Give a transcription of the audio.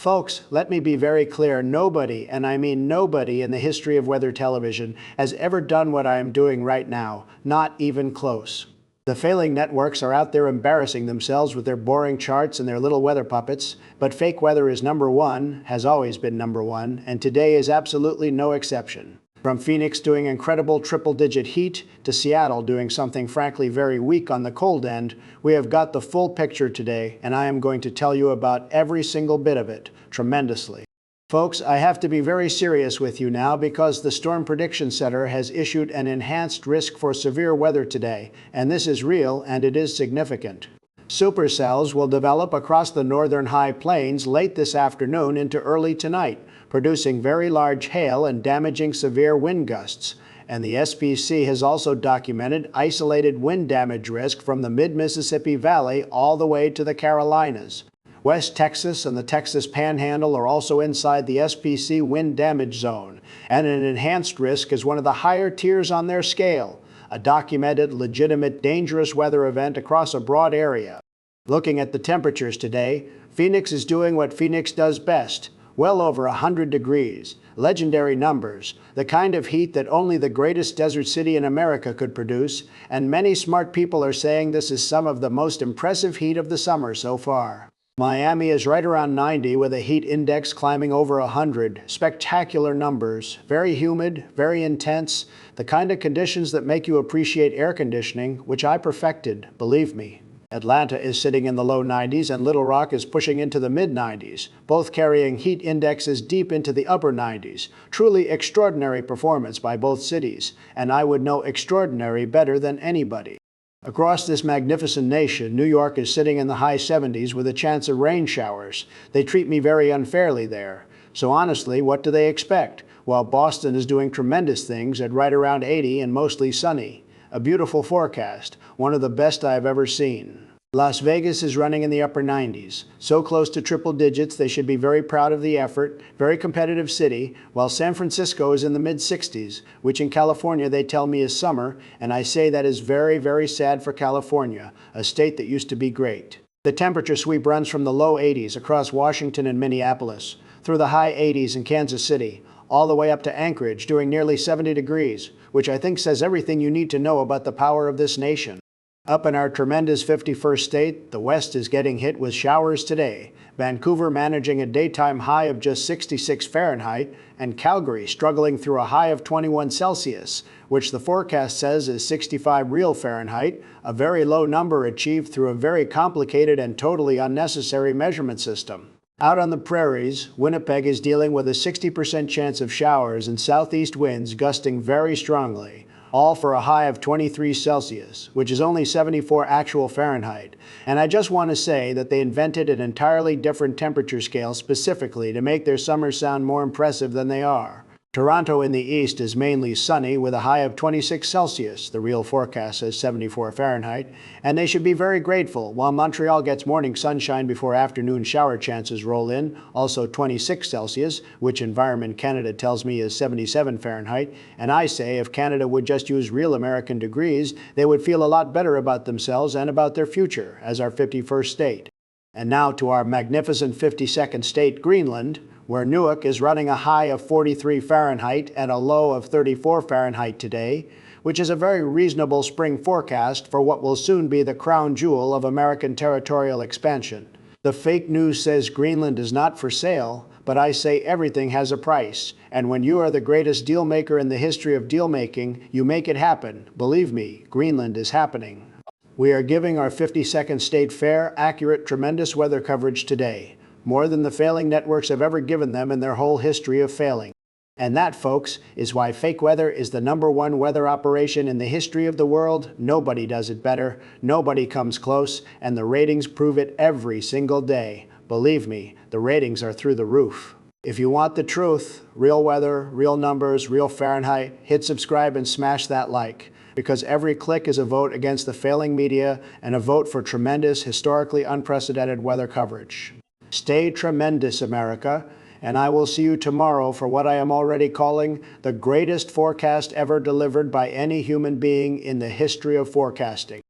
Folks, let me be very clear. Nobody, and I mean nobody in the history of weather television has ever done what I am doing right now. Not even close. The failing networks are out there embarrassing themselves with their boring charts and their little weather puppets, but FakeWeather is number one, has always been number one, and today is absolutely no exception. From Phoenix doing incredible triple-digit heat to Seattle doing something frankly very weak on the cold end, we have got the full picture today, and I am going to tell you about every single bit of it, tremendously. Folks, I have to be very serious with you now because the Storm Prediction Center has issued an enhanced risk for severe weather today, and this is real and it is significant. Supercells will develop across the northern high plains late this afternoon into early tonight, producing very large hail and damaging severe wind gusts. And the SPC has also documented isolated wind damage risk from the mid-Mississippi Valley all the way to the Carolinas. West Texas and the Texas Panhandle are also inside the SPC wind damage zone, and an enhanced risk is one of the higher tiers on their scale, a documented, legitimate, dangerous weather event across a broad area. Looking at the temperatures today, Phoenix is doing what Phoenix does best. Well over 100 degrees, legendary numbers, the kind of heat that only the greatest desert city in America could produce, and many smart people are saying this is some of the most impressive heat of the summer so far. Miami is right around 90 with a heat index climbing over 100. Spectacular numbers, very humid, very intense, the kind of conditions that make you appreciate air conditioning, which I perfected, believe me. Atlanta is sitting in the low 90s and Little Rock is pushing into the mid-90s, both carrying heat indexes deep into the upper 90s. Truly extraordinary performance by both cities, and I would know extraordinary better than anybody. Across this magnificent nation, New York is sitting in the high 70s with a chance of rain showers. They treat me very unfairly there. So honestly, what do they expect? Well, Boston is doing tremendous things at right around 80 and mostly sunny. A beautiful forecast, one of the best I've ever seen. Las Vegas is running in the upper 90s, so close to triple digits they should be very proud of the effort, very competitive city, while San Francisco is in the mid-60s, which in California they tell me is summer, and I say that is very, very sad for California, a state that used to be great. The temperature sweep runs from the low 80s across Washington and Minneapolis, through the high 80s in Kansas City, all the way up to Anchorage, doing nearly 70 degrees, which I think says everything you need to know about the power of this nation. Up in our tremendous 51st state, the West is getting hit with showers today, Vancouver managing a daytime high of just 66 Fahrenheit, and Calgary struggling through a high of 21 Celsius, which the forecast says is 65 real Fahrenheit, a very low number achieved through a very complicated and totally unnecessary measurement system. Out on the prairies, Winnipeg is dealing with a 60% chance of showers and southeast winds gusting very strongly, all for a high of 23 Celsius, which is only 74 actual Fahrenheit. And I just want to say that they invented an entirely different temperature scale specifically to make their summers sound more impressive than they are. Toronto in the east is mainly sunny with a high of 26 Celsius, the real forecast says 74 Fahrenheit, and they should be very grateful, while Montreal gets morning sunshine before afternoon shower chances roll in, also 26 Celsius, which Environment Canada tells me is 77 Fahrenheit, and I say if Canada would just use real American degrees, they would feel a lot better about themselves and about their future as our 51st state. And now to our magnificent 52nd state, Greenland, where Newark is running a high of 43 Fahrenheit and a low of 34 Fahrenheit today, which is a very reasonable spring forecast for what will soon be the crown jewel of American territorial expansion. The fake news says Greenland is not for sale, but I say everything has a price, and when you are the greatest deal maker in the history of deal making, you make it happen. Believe me, Greenland is happening. We are giving our 52nd state fair, accurate, tremendous weather coverage today. More than the failing networks have ever given them in their whole history of failing. And that, folks, is why FakeWeather is the #1 weather operation in the history of the world. Nobody does it better, nobody comes close, and the ratings prove it every single day. Believe me, the ratings are through the roof. If you want the truth, real weather, real numbers, real Fahrenheit, hit subscribe and smash that like. Because every click is a vote against the failing media and a vote for tremendous, historically unprecedented weather coverage. Stay tremendous, America, and I will see you tomorrow for what I am already calling the greatest forecast ever delivered by any human being in the history of forecasting.